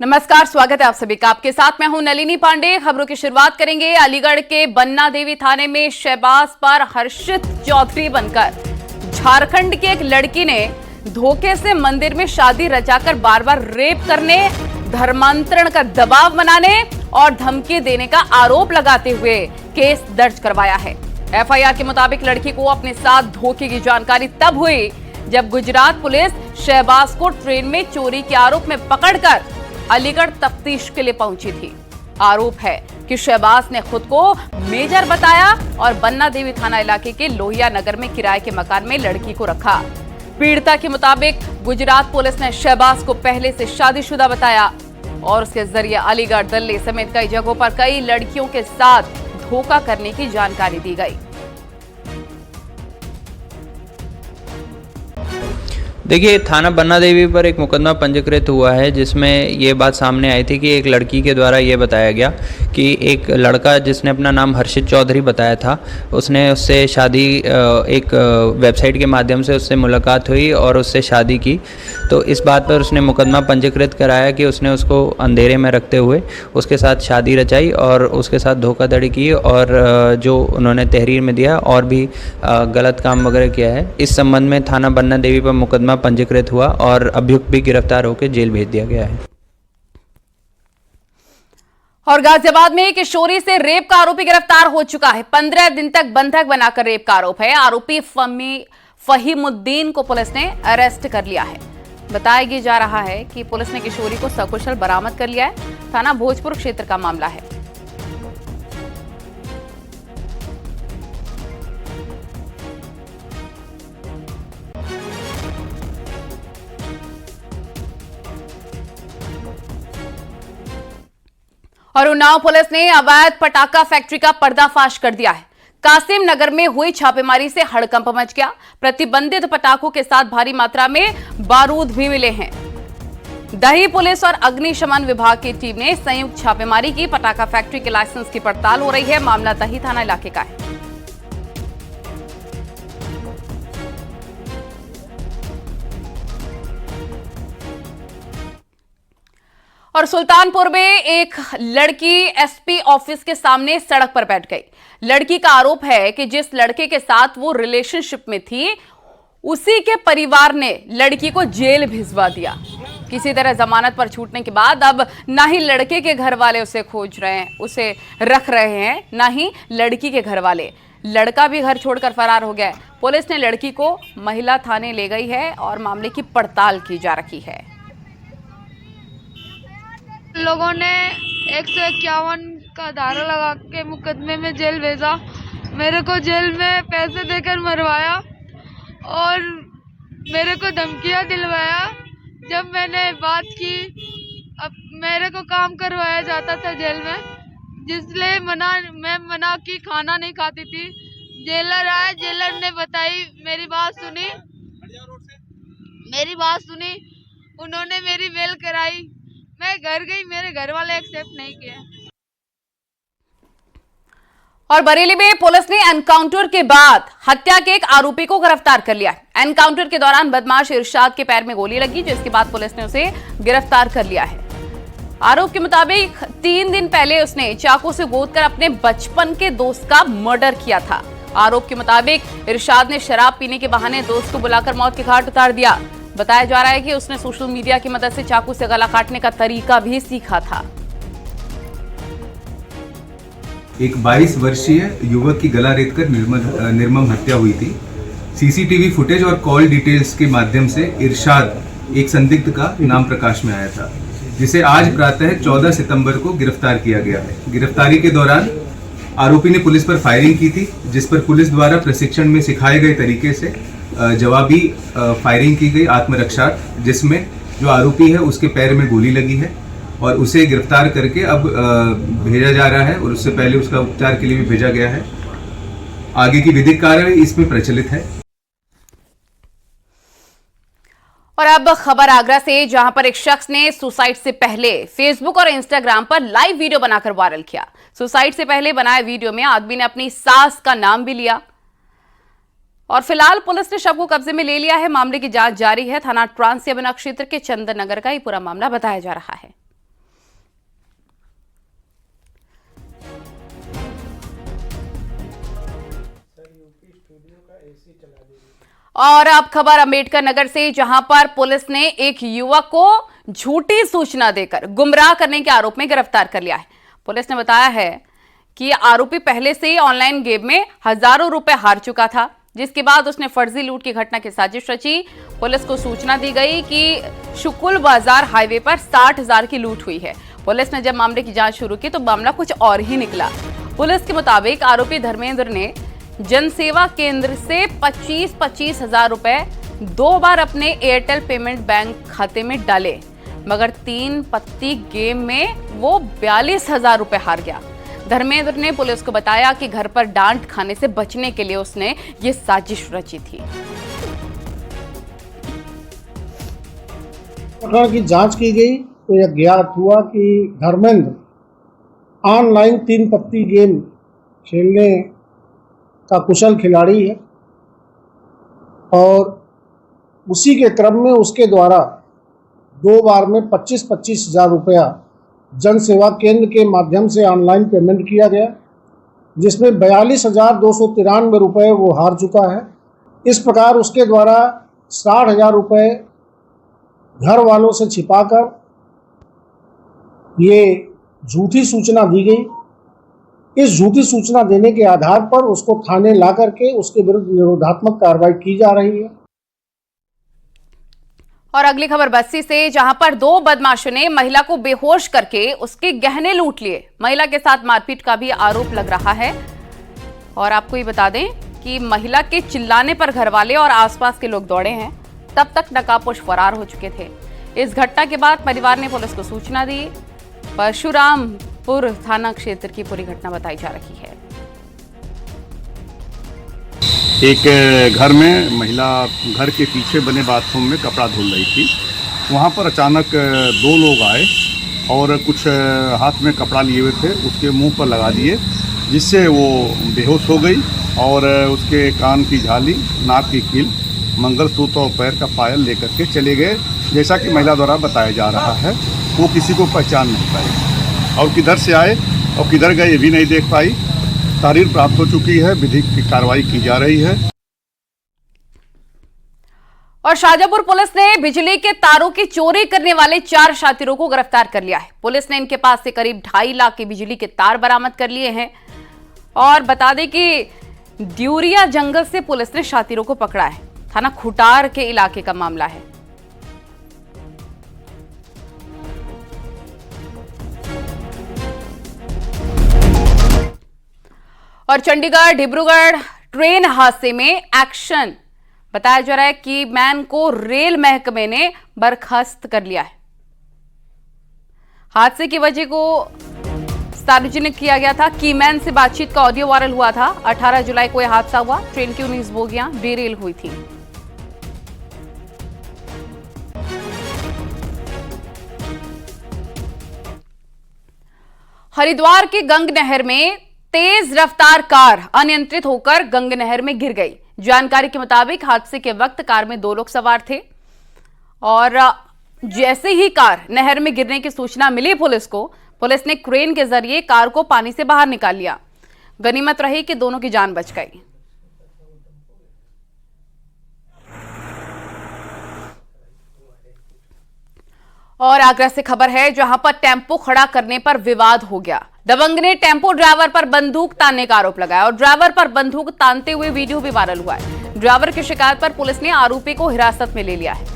नमस्कार, स्वागत है आप सभी का। आपके साथ मैं हूं नलिनी पांडे। खबरों की शुरुआत करेंगे। अलीगढ़ के बन्ना देवी थाने में शहबाज पर हर्षित चौधरी बनकर झारखंड की एक लड़की ने धोखे से मंदिर में शादी रचाकर बार बार रेप करने, धर्मांतरण का दबाव बनाने और धमकी देने का आरोप लगाते हुए केस दर्ज करवाया है। एफआईआर के मुताबिक लड़की को अपने साथ धोखे की जानकारी तब हुई जब गुजरात पुलिस शहबाज को ट्रेन में चोरी के आरोप में पकड़कर अलीगढ़ तफ्तीश के लिए पहुंची थी। आरोप है कि शहबाज ने खुद को मेजर बताया और बन्ना देवी थाना इलाके के लोहिया नगर में किराए के मकान में लड़की को रखा। पीड़िता के मुताबिक गुजरात पुलिस ने शहबाज को पहले से शादीशुदा बताया और उसके जरिए अलीगढ़, दिल्ली समेत कई जगहों पर कई लड़कियों के साथ धोखा करने की जानकारी दी गई। देखिए, थाना बन्ना देवी पर एक मुकदमा पंजीकृत हुआ है जिसमें ये बात सामने आई थी कि एक लड़की के द्वारा ये बताया गया कि एक लड़का जिसने अपना नाम हर्षित चौधरी बताया था, उसने उससे शादी एक वेबसाइट के माध्यम से उससे मुलाकात हुई और उससे शादी की। तो इस बात पर उसने मुकदमा पंजीकृत कराया कि उसने उसको अंधेरे में रखते हुए उसके साथ शादी रचाई और उसके साथ धोखाधड़ी की और जो उन्होंने तहरीर में दिया और भी गलत काम वगैरह किया है। इस संबंध में थाना बन्ना देवी पर मुकदमा पंजीकृत हुआ और अभियुक्त भी गिरफ्तार होकर जेल भेज दिया गया है। और गाजियाबाद में एक किशोरी से रेप का आरोपी गिरफ्तार हो चुका है। 15 दिन तक बंधक बनाकर रेप का आरोप है। आरोपी फहीमुद्दीन को पुलिस ने अरेस्ट कर लिया है। बताया जा रहा है कि पुलिस ने किशोरी को सकुशल बरामद कर लिया है। थाना भोजपुर क्षेत्र का मामला है। और उन्नाव पुलिस ने अवैध पटाखा फैक्ट्री का पर्दाफाश कर दिया है। कासिम नगर में हुई छापेमारी से हड़कंप मच गया। प्रतिबंधित पटाखों के साथ भारी मात्रा में बारूद भी मिले हैं। दही पुलिस और अग्निशमन विभाग की टीम ने संयुक्त छापेमारी की। पटाखा फैक्ट्री के लाइसेंस की पड़ताल हो रही है। मामला दही थाना इलाके का है। और सुल्तानपुर में एक लड़की एसपी ऑफिस के सामने सड़क पर बैठ गई। लड़की का आरोप है कि जिस लड़के के साथ वो रिलेशनशिप में थी, उसी के परिवार ने लड़की को जेल भिजवा दिया। किसी तरह जमानत पर छूटने के बाद अब ना ही लड़के के घर वाले उसे खोज रहे हैं, उसे रख रहे हैं, ना ही लड़की के घर वाले। लड़का भी घर छोड़कर फरार हो गया है। पुलिस ने लड़की को महिला थाने ले गई है और मामले की पड़ताल की जा रही है। लोगों ने 151 का धारा लगा के मुकदमे में जेल भेजा। मेरे को जेल में पैसे देकर मरवाया और मेरे को धमकियां दिलवाया। जब मैंने बात की, अब मेरे को काम करवाया जाता था जेल में, जिसलिए मैं मना की, खाना नहीं खाती थी। जेलर आया, जेलर ने बताई, मेरी बात सुनी, उन्होंने मेरी बेल कराई। मैं घर गई, मेरे घर वाले एक्सेप्ट नहीं किए। और बरेली में पुलिस ने एनकाउंटर के बाद हत्या के एक आरोपी को गिरफ्तार कर लिया। एनकाउंटर के दौरान बदमाश इरशाद के पैर में गोली लगी, जिसके बाद पुलिस ने उसे गिरफ्तार कर लिया है। आरोप के मुताबिक 3 दिन पहले उसने चाकू से गोदकर अपने बचपन के दोस्त का मर्डर किया था। आरोप के मुताबिक इरशाद ने शराब पीने के बहाने दोस्त को बुलाकर मौत के घाट उतार दिया। बताया जा रहा है कि उसने सोशल मीडिया की मदद से चाकू से गला काटने का तरीका भी सीखा था। एक 22 वर्षीय युवक की गला रेतकर निर्मम हत्या हुई थी। सीसीटीवी फुटेज और कॉल डिटेल्स के माध्यम से इरशाद एक संदिग्ध का नाम प्रकाश में आया था, जिसे आज प्रातः 14 सितंबर को गिरफ्तार किया गया है। गिरफ्तारी के दौरान आरोपी ने पुलिस पर फायरिंग की थी, जिस पर पुलिस द्वारा प्रशिक्षण में सिखाए गए तरीके से जवाबी फायरिंग की गई आत्मरक्षा, जिसमें जो आरोपी है उसके पैर में गोली लगी है और उसे गिरफ्तार करके अब भेजा जा रहा है और उससे पहले उसका उपचार के लिए भी भेजा गया है। आगे की विधिक कार्रवाई इसमें प्रचलित है। और अब खबर आगरा से, जहां पर एक शख्स ने सुसाइड से पहले फेसबुक और इंस्टाग्राम पर लाइव वीडियो बनाकर वायरल किया। सुसाइड से पहले बनाए वीडियो में आदमी ने अपनी सास का नाम भी लिया और फिलहाल पुलिस ने शव को कब्जे में ले लिया है। मामले की जांच जारी है। थाना ट्रांस यमुना क्षेत्र के चंदन नगर का ये पूरा मामला बताया जा रहा है। और अब खबर अंबेडकर नगर से, जहां पर पुलिस ने एक युवक को झूठी सूचना देकर गुमराह करने के आरोप में गिरफ्तार कर लिया है। पुलिस ने बताया है कि आरोपी पहले से ही ऑनलाइन गेम में हजारों रुपए हार चुका था, जिसके बाद उसने फर्जी लूट की घटना की साजिश रची। पुलिस को सूचना दी गई कि शुकुल बाजार हाईवे पर 60,000 की लूट हुई है। पुलिस ने जब मामले की जांच शुरू की तो मामला कुछ और ही निकला। पुलिस के मुताबिक आरोपी धर्मेंद्र ने जनसेवा केंद्र से 25-25 हजार रुपए 2 बार अपने एयरटेल पेमेंट बैंक खाते में डाले, मगर 3 पत्ती गेम में वो 42,000 रुपए हार गया। धर्मेंद्र ने पुलिस को बताया कि घर पर डांट खाने से बचने के लिए उसने ये साजिश रची थी। घटना की जांच की गई तो यह ज्ञात हुआ कि धर्मेंद्र ऑनलाइन 3 पत्ती गेम खेलने का कुशल खिलाड़ी है और उसी के क्रम में उसके द्वारा 2 बार में 25-25 हजार रुपया जन सेवा केंद्र के माध्यम से ऑनलाइन पेमेंट किया गया, जिसमें 42,293 रुपये वो हार चुका है। इस प्रकार उसके द्वारा 60,000 रुपये घर वालों से छिपाकर ये झूठी सूचना दी गई। इस झूठी सूचना देने के आधार पर उसको थाने ला करके उसके विरुद्ध निरोधात्मक कार्रवाई की जा रही है। और अगली खबर बस्ती से, जहां पर 2 बदमाशों ने महिला को बेहोश करके उसके गहने लूट लिए। महिला के साथ मारपीट का भी आरोप लग रहा है। और आपको ये बता दें कि महिला के चिल्लाने पर घरवाले और आसपास के लोग दौड़े हैं। तब तक नकाबपोश फरार हो चुके थे। इस घटना के बाद परिवार ने पुलिस को सूचना दी। परशुरामपुर थाना क्षेत्र की पूरी घटना बताई जा रही है। एक घर में महिला घर के पीछे बने बाथरूम में कपड़ा धुल रही थी। वहाँ पर अचानक 2 लोग आए और कुछ हाथ में कपड़ा लिए हुए थे, उसके मुंह पर लगा दिए, जिससे वो बेहोश हो गई और उसके कान की झाली, नाक की कील, मंगलसूत्र और पैर का पायल लेकर के चले गए। जैसा कि महिला द्वारा बताया जा रहा है, वो किसी को पहचान नहीं पाई और किधर से आए और किधर गए ये भी नहीं देख पाई। तारीख प्राप्त हो चुकी है, विधिक की कार्रवाई की जा रही है। और शाजापुर पुलिस ने बिजली के तारों की चोरी करने वाले 4 शातिरों को गिरफ्तार कर लिया है। पुलिस ने इनके पास से करीब 2.5 लाख के बिजली के तार बरामद कर लिए हैं। और बता दें कि ड्यूरिया जंगल से पुलिस ने शातिरों को पकड़ा है। थाना खुटार के इलाके का मामला है। और चंडीगढ़ डिब्रूगढ़ ट्रेन हादसे में एक्शन। बताया जा रहा है कि मैन को रेल महकमे ने बर्खास्त कर लिया है। हादसे की वजह को सार्वजनिक किया गया था। कीमैन से बातचीत का ऑडियो वायरल हुआ था। 18 जुलाई को यह हादसा हुआ। ट्रेन की 19 बोगियां डिरेल हुई थी। हरिद्वार के गंग नहर में तेज रफ्तार कार अनियंत्रित होकर गंग नहर में गिर गई। जानकारी के मुताबिक हादसे के वक्त कार में 2 लोग सवार थे और जैसे ही कार नहर में गिरने की सूचना मिली पुलिस को, पुलिस ने क्रेन के जरिए कार को पानी से बाहर निकाल लिया। गनीमत रही कि दोनों की जान बच गई। और आगरा से खबर है, जहां पर टेम्पो खड़ा करने पर विवाद हो गया। दबंग ने टेम्पो ड्राइवर पर बंदूक तानने का आरोप लगाया और ड्राइवर पर बंदूक तानते हुए वीडियो भी वायरल हुआ है। ड्राइवर की शिकायत पर पुलिस ने आरोपी को हिरासत में ले लिया है।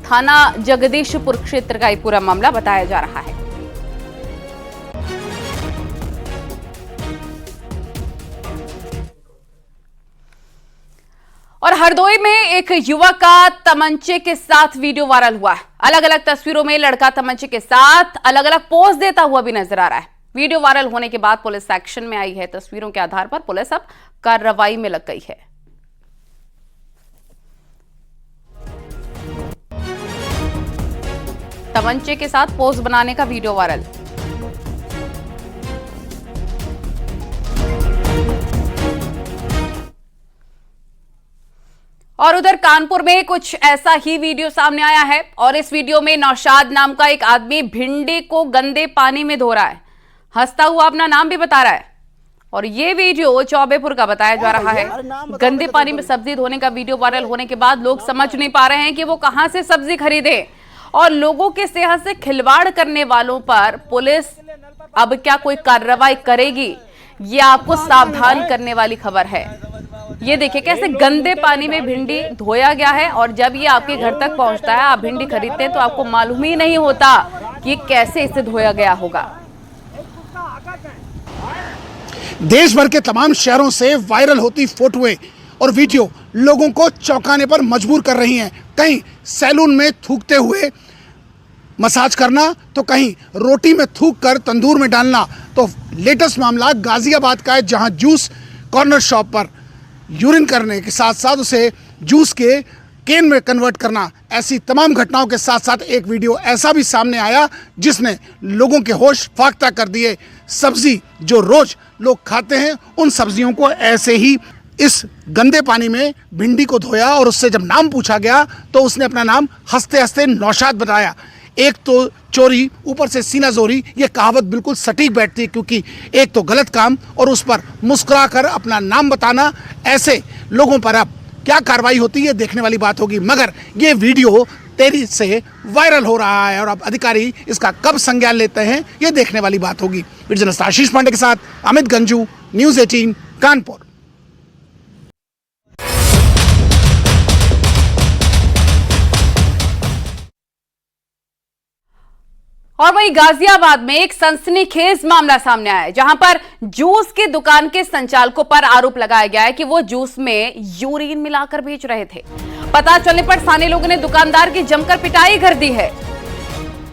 थाना जगदीशपुर क्षेत्र का यह पूरा मामला बताया जा रहा है। और हरदोई में एक युवक का तमंचे के साथ वीडियो वायरल हुआ है। अलग अलग तस्वीरों में लड़का तमंचे के साथ अलग अलग पोज देता हुआ भी नजर आ रहा है। वीडियो वायरल होने के बाद पुलिस एक्शन में आई है। तस्वीरों के आधार पर पुलिस अब कार्रवाई में लग गई है। तमंचे के साथ पोज बनाने का वीडियो वायरल। और उधर कानपुर में कुछ ऐसा ही वीडियो सामने आया है और इस वीडियो में नौशाद नाम का एक आदमी भिंडी को गंदे पानी में धो रहा है। हंसता हुआ अपना नाम भी बता रहा है। और ये वीडियो चौबेपुर का बताया जा रहा है। गंदे पानी में सब्जी धोने का वीडियो वायरल होने के बाद लोग समझ नहीं पा रहे हैं कि वो कहां से सब्जी खरीदे, और लोगों के सेहत से खिलवाड़ करने वालों पर पुलिस अब क्या कोई कार्रवाई करेगी, ये आपको सावधान करने वाली खबर है। ये देखिए कैसे गंदे पानी में भिंडी धोया गया है, और जब ये आपके घर तक पहुंचता है, आप भिंडी खरीदते हैं तो आपको मालूम ही नहीं होता कि कैसे इसे धोया गया होगा। देश भर के तमाम शहरों से वायरल होती फोटोएं और वीडियो लोगों को चौंकाने पर मजबूर कर रही हैं। कहीं सैलून में थूकते हुए मसाज करना, तो कहीं रोटी में थूक कर तंदूर में डालना। तो लेटेस्ट मामला गाजियाबाद का है, जहां जूस कॉर्नर शॉप पर यूरिन करने के साथ साथ उसे जूस के केन में कन्वर्ट करना। ऐसी तमाम घटनाओं के साथ साथ एक वीडियो ऐसा भी सामने आया जिसने लोगों के होश फाख्ता कर दिए। सब्जी जो रोज लोग खाते हैं, उन सब्जियों को ऐसे ही इस गंदे पानी में भिंडी को धोया, और उससे जब नाम पूछा गया तो उसने अपना नाम हंसते हंसते नौशाद बताया। एक तो चोरी ऊपर से सीना जोरी, ये कहावत बिल्कुल सटीक बैठती है, क्योंकि एक तो गलत काम और उस पर मुस्कुराकर अपना नाम बताना। ऐसे लोगों पर अब क्या कार्रवाई होती है देखने वाली बात होगी, मगर ये वीडियो तेजी से वायरल हो रहा है और अब अधिकारी इसका कब संज्ञान लेते हैं ये देखने वाली बात होगी। वीडियो जर्नलिस्ट आशीष पांडे के साथ अमित गंजू, न्यूज़ 18 कानपुर। और वहीं गाजियाबाद में एक सनसनीखेज मामला सामने आया है, जहां पर जूस की दुकान के संचालकों पर आरोप लगाया गया है कि वो जूस में यूरिन मिलाकर बेच रहे थे। पता चलने पर स्थानीय लोगों ने दुकानदार की जमकर पिटाई कर दी है।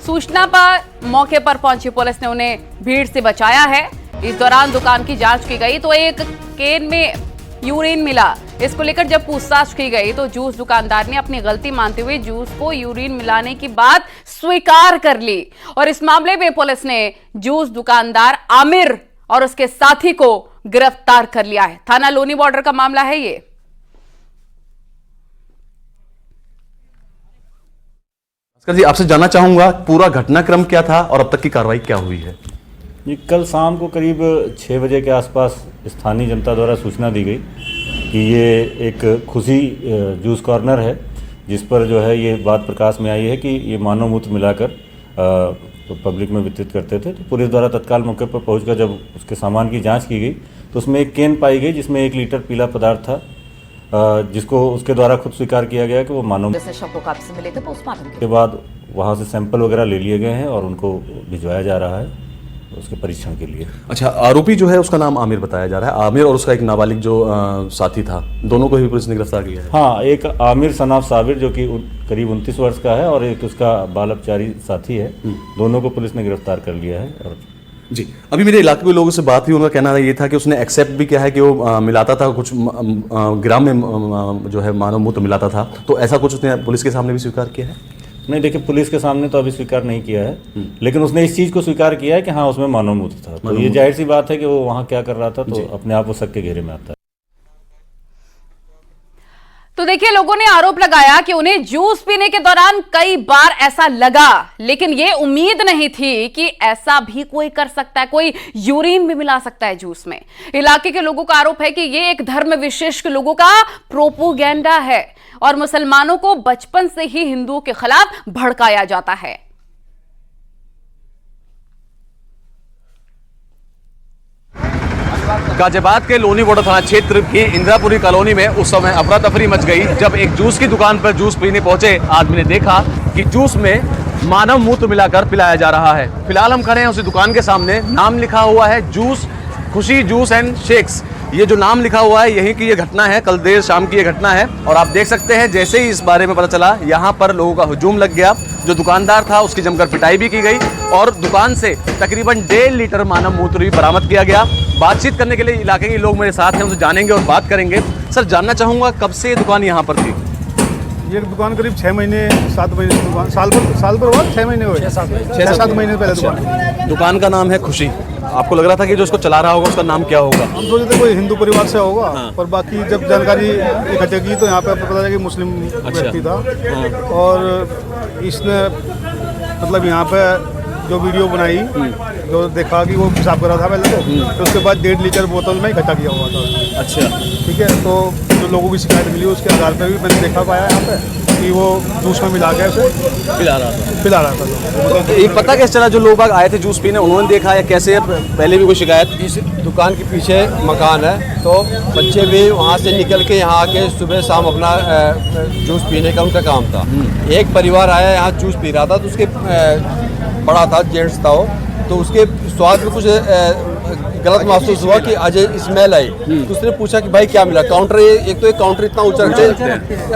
सूचना पर मौके पर पहुंची पुलिस ने उन्हें भीड़ से बचाया है। इस दौरान दुकान की जांच की गई तो एक केन में यूरिन मिला। इसको लेकर जब पूछताछ की गई तो जूस दुकानदार ने अपनी गलती मानते हुए जूस को यूरिन मिलाने की बात स्वीकार कर ली, और इस मामले में पुलिस ने जूस दुकानदार आमिर और उसके साथी को गिरफ्तार कर लिया है। थाना लोनी बॉर्डर का मामला है ये। जी, आपसे जानना चाहूंगा पूरा घटनाक्रम क्या था और अब तक की कार्रवाई क्या हुई है? ये कल शाम को करीब 6 बजे के आसपास स्थानीय जनता द्वारा सूचना दी गई कि ये एक खुशी जूस कॉर्नर है, जिस पर जो है ये बात प्रकाश में आई है कि ये मानव मूत्र मिलाकर तो पब्लिक में वितरित करते थे। तो पुलिस द्वारा तत्काल मौके पर पहुंचकर जब उसके सामान की जांच की गई तो उसमें एक केन पाई गई जिसमें 1 लीटर पीला पदार्थ था, जिसको उसके द्वारा खुद स्वीकार किया गया कि वो मानव मिले थे। पोस्टमार्टम के बाद वहाँ से सैंपल वगैरह ले लिए गए हैं और उनको भिजवाया जा रहा है उसके परीक्षण के लिए। अच्छा, आरोपी जो है उसका नाम आमिर बताया जा रहा है। आमिर और उसका एक नाबालिग जो साथी था, दोनों को भी पुलिस ने गिरफ्तार किया है। हाँ, एक आमिर सनाफ साबिर जो कि करीब 29 वर्ष का है और एक उसका बाल अपचारी साथी है। दोनों को पुलिस ने गिरफ्तार कर लिया है। और जी, अभी मेरे इलाके के लोगों से बात हुई, उनका कहना ये था कि उसने एक्सेप्ट भी किया है कि वो मिलाता था, कुछ ग्राम में जो है मानव मूत्र मिलाता था। तो ऐसा कुछ उसने पुलिस के सामने भी स्वीकार किया है? नहीं, देखिए, पुलिस के सामने तो अभी स्वीकार नहीं किया है, लेकिन उसने इस चीज़ को स्वीकार किया है कि हाँ उसमें मानव मूत्र था। तो ये जाहिर सी बात है कि वो वहाँ क्या कर रहा था, तो अपने आप वो शक के घेरे में आता है। तो देखिए, लोगों ने आरोप लगाया कि उन्हें जूस पीने के दौरान कई बार ऐसा लगा, लेकिन ये उम्मीद नहीं थी कि ऐसा भी कोई कर सकता है, कोई यूरिन भी मिला सकता है जूस में। इलाके के लोगों का आरोप है कि ये एक धर्म विशिष्ट लोगों का प्रोपोगेंडा है और मुसलमानों को बचपन से ही हिंदुओं के खिलाफ भड़काया जाता है। गाजियाबाद के लोनी बॉर्डर थाना क्षेत्र की इंदिरापुरी कॉलोनी में उस समय अफरा तफरी मच गई जब एक जूस की दुकान पर जूस पीने पहुंचे आदमी ने देखा कि जूस में मानव मूत्र मिलाकर पिलाया जा रहा है। फिलहाल हम खड़े हैं उसी दुकान के सामने, नाम लिखा हुआ है जूस खुशी जूस एंड शेक्स। ये जो नाम लिखा हुआ है यहीं की ये घटना है, कल देर शाम की ये घटना है। और आप देख सकते हैं जैसे ही इस बारे में पता चला यहाँ पर लोगों का हुजूम लग गया। जो दुकानदार था उसकी जमकर पिटाई भी की गई और दुकान से तकरीबन 1.5 लीटर मानव मूत्र भी बरामद किया गया। बातचीत करने के लिए इलाके के लोग मेरे साथ हैं, उनसे जानेंगे और बात करेंगे। सर, जानना चाहूँगा कब से ये दुकान यहाँ पर थी? ये दुकान करीब 6 महीने 7 महीने दुकान साल पर बाद 6 महीने हुए, 6-7 महीने पहले दुकान का नाम है खुशी। आपको लग रहा था कि जो इसको चला रहा होगा उसका नाम क्या होगा? हम सोचे थे कोई हिंदू परिवार से होगा। हाँ। पर बाकी जब जानकारी इकट्ठे की तो यहाँ पे पता चला कि मुस्लिम व्यक्ति था। और इसने मतलब यहाँ पे जो वीडियो बनाई जो देखा कि वो पेशाब कर रहा था पहले तो उसके बाद 1.5 लीटर बोतल में इकट्ठा किया हुआ था। अच्छा, ठीक है, तो जो लोगों की शिकायत मिली उसके आधार पर भी मैंने देखा पाया यहाँ पे कि वो जूस में मिला के उसे पिला रहा था। मतलब ये पता कैसे चला जो लोग बाग आए थे जूस पीने, उन्होंने देखा या कैसे, पहले भी कोई शिकायत? इस दुकान के पीछे मकान है, तो बच्चे भी वहाँ से निकल के यहाँ आके सुबह शाम अपना जूस पीने का उनका काम था। एक परिवार आया यहाँ जूस पी रहा था, तो उसके बड़ा था, जेंट्स था वो, तो उसके स्वाद में कुछ गलत महसूस हुआ कि अजय स्मेल आई। तो उसने पूछा कि भाई क्या मिला। काउंटर, एक तो एक काउंटर इतना ऊंचा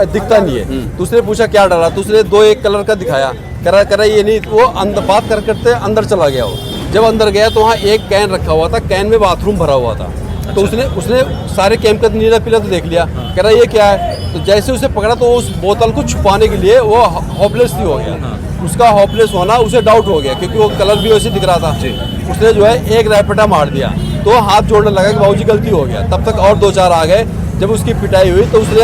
दिखता नहीं है, तो उसने पूछा क्या डाला, तो उसने 2-1 कलर का दिखाया, करा ये नहीं, वो अंदर बात करते अंदर चला गया। वो जब अंदर गया तो वहाँ एक कैन रखा हुआ था, कैन में बाथरूम भरा हुआ था। तो उसने सारे कैन का नीला पीला तो देख लिया, कह रहा ये क्या है। तो जैसे उसे पकड़ा तो उस बोतल को छुपाने के लिए वो होपलेस ही हो गया। उसका होपलेस होना उसे डाउट हो गया क्योंकि वो कलर भी वैसे दिख रहा था। उसने जो है एक रैपटा मार दिया, तो हाथ जोड़ने लगा कि बाबूजी गलती हो गया। तब तक और 2-4 आ गए। जब उसकी पिटाई हुई तो उसने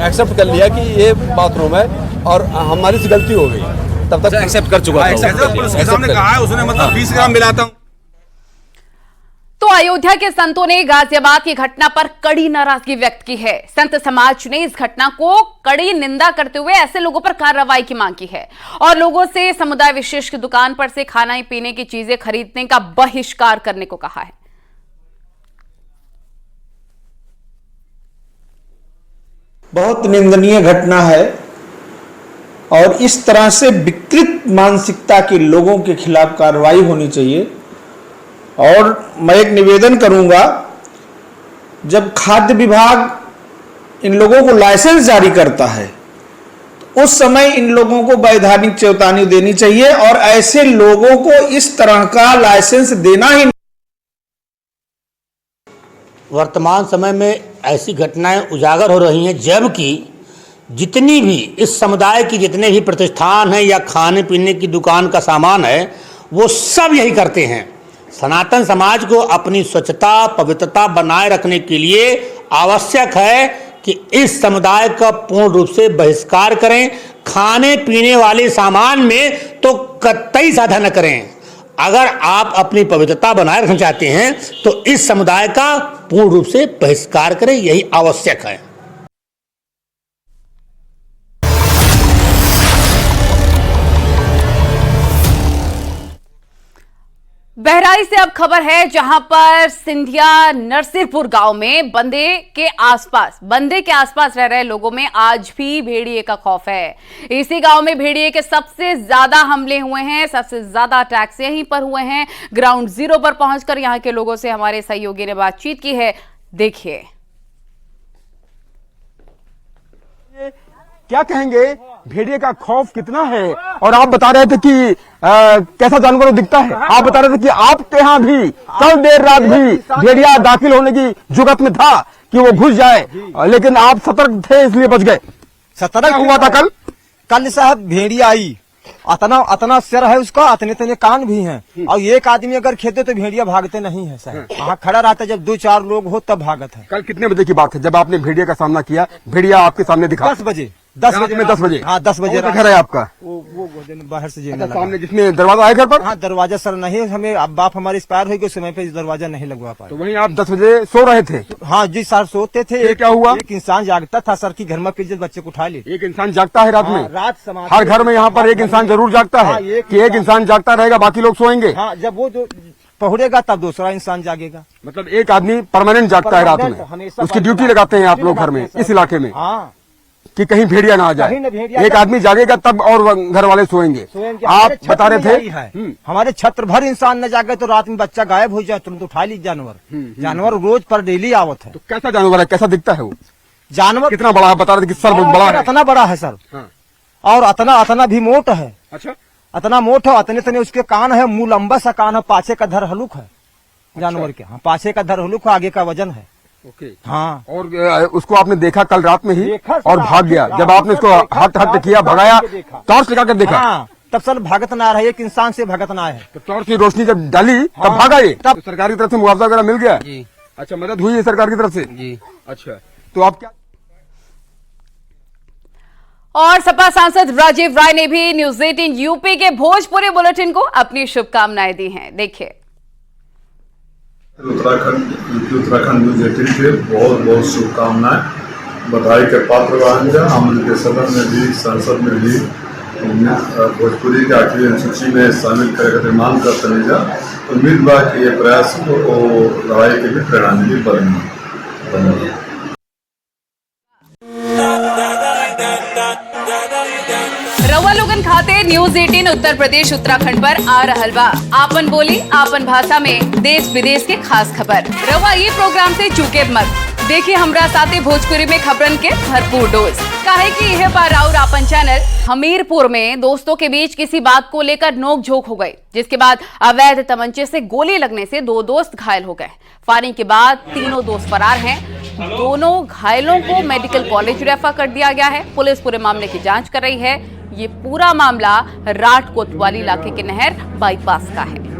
एक्सेप्ट कर लिया कि ये बाथरूम है और हमारी से गलती हो गई। तब तक एक्सेप्ट कर चुका था। पुलिस के सामने कहा है उसने, मतलब 20 ग्राम मिलाता हूँ। तो अयोध्या के संतों ने गाजियाबाद की घटना पर कड़ी नाराजगी व्यक्त की है। संत समाज ने इस घटना को कड़ी निंदा करते हुए ऐसे लोगों पर कार्रवाई की मांग की है और लोगों से समुदाय विशेष की दुकान पर से खाने पीने की चीजें खरीदने का बहिष्कार करने को कहा है। बहुत निंदनीय घटना है और इस तरह से विकृत मानसिकता के लोगों के खिलाफ कार्रवाई होनी चाहिए। और मैं एक निवेदन करूंगा, जब खाद्य विभाग इन लोगों को लाइसेंस जारी करता है तो उस समय इन लोगों को वैधानिक चेतावनी देनी चाहिए और ऐसे लोगों को इस तरह का लाइसेंस देना ही। वर्तमान समय में ऐसी घटनाएं उजागर हो रही हैं, जबकि जितनी भी इस समुदाय की जितने भी प्रतिष्ठान हैं या खाने पीने की दुकान का सामान है वो सब यही करते हैं। सनातन समाज को अपनी स्वच्छता पवित्रता बनाए रखने के लिए आवश्यक है कि इस समुदाय का पूर्ण रूप से बहिष्कार करें। खाने पीने वाले सामान में तो कतई साझा न करें। अगर आप अपनी पवित्रता बनाए रखना चाहते हैं तो इस समुदाय का पूर्ण रूप से बहिष्कार करें, यही आवश्यक है। बहराइच से अब खबर है, जहां पर सिंधिया नरसिंहपुर गांव में बंदे के आसपास रह रहे लोगों में आज भी भेड़िए का खौफ है। इसी गांव में भेड़िए के सबसे ज्यादा हमले हुए हैं, सबसे ज्यादा अटैक्स यहीं पर हुए हैं। ग्राउंड जीरो पर पहुंचकर यहां के लोगों से हमारे सहयोगी ने बातचीत की है, देखिए। क्या कहेंगे, भेड़िए का खौफ कितना है? और आप बता रहे थे कि कैसा जानवर दिखता है। आप बता रहे थे कि आपके यहाँ भी कल देर रात भी भेड़िया दाखिल होने की जुगत में था कि वो घुस जाए, लेकिन आप सतर्क थे इसलिए बच गए। सतर्क हुआ था कल साहब भेड़िया आई, अतना सिर है उसका, अतने कान भी हैं और एक आदमी अगर खेते तो भेड़िया भागते नहीं है सर। वहाँ खड़ा रहता, जब 2-4 लोग हो तब भागत है। कल कितने बजे की बात है जब आपने भेड़िया का सामना किया? भेड़िया आपके सामने दिखा 10 बजे। 10 बजे में 10 बजे। हाँ 10 बजे घर है आपका? वो बाहर से अच्छा, सामने जिसमें दरवाजा है घर पर? हाँ दरवाजा सर नहीं, हमें अब बाप हमारे एक्सपायर हो गए, उस समय पे दरवाजा नहीं लगवा पाए। तो वहीं आप 10 बजे सो रहे थे? हाँ जी सर सोते थे। क्या हुआ? एक इंसान जागता था सर की घर में पिज्जत बच्चे को उठा ले। एक इंसान जागता है रात में? रात हर घर में यहाँ पर एक इंसान जरूर जागता है कि एक इंसान जागता रहेगा, बाकी लोग सोएंगे। हाँ, जब वो जो पहुड़ेगा तब दूसरा इंसान जागेगा। मतलब एक आदमी परमानेंट जागता है रात में, उसकी ड्यूटी लगाते हैं आप लोग घर में, इस इलाके में? हाँ, कि कहीं भेड़िया ना आ जाए। एक आदमी जागेगा तब और घर वाले सोएंगे। आप बता रहे थे हमारे छत्र भर इंसान न जागे तो रात में बच्चा गायब हो जाए, तुरंत उठा ली जानवर। जानवर रोज पर डेली आवत है। तो कैसा जानवर है, कैसा दिखता है वो जानवर? कितना बड़ा है? बता रहे थे कि सर बड़ा है। इतना बड़ा है सर, और अतना भी मोट है। अच्छा, अतना मोट है, अतने उसके कान है, मुंह लंबा सा कान है, पाछे का धर हलुक है जानवर के। हाँ, पाछे का धर हलुक है, आगे का वजन है। ओके। हाँ, और उसको आपने देखा कल रात में ही और भाग गया। जब आपने उसको हट किया, भगाया, टॉर्च लगा कर देखा? हाँ, तब सर भगत ना रहा, एक इंसान से भगत ना है। तो टॉर्च की रोशनी जब डाली तब भागा ये? तब सरकार की तरफ से मुआवजा वगैरह मिल गया? जी। अच्छा, मदद हुई है सरकार की तरफ से? जी। अच्छा, तो आप क्या और सपा सांसद राजीव राय ने भी न्यूज 18 यूपी के भोजपुरी बुलेटिन को अपनी शुभकामनाएं दी हैं। देखिए। उत्तराखंड न्यूज 18 के बहुत बहुत शुभकामनाएं, बधाई के पात्र रहेंगे। हम उनके सदन में भी, संसद में भी भोजपुरी के 8वीं अनुसूची में शामिल करके मांग करते नहीं जा। उम्मीद बा कि ये प्रयास लड़ाई के भी प्रेरणा बनेंगे। रउआ लोगन खाते न्यूज 18 उत्तर प्रदेश उत्तराखंड पर आ रहल बा। आपन बोली आपन भाषा में देश विदेश के खास खबर। रउआ ये प्रोग्राम से चूके मत। देखिए हमरा साथे भोजपुरी में खबरन के भरपूर डोज। काहे कि यह बार और आपन चैनल हमीरपुर में दोस्तों के बीच किसी बात को लेकर नोकझोंक हो गई, जिसके बाद अवैध तमंचे से गोली लगने से 2 दोस्त घायल हो गए। फायरिंग के बाद तीनों दोस्त फरार हैं। दोनों घायलों को मेडिकल कॉलेज रेफर कर दिया गया है। पुलिस पूरे मामले की जांच कर रही है। ये पूरा मामला राट कोतवाली इलाके के नहर बाईपास का है।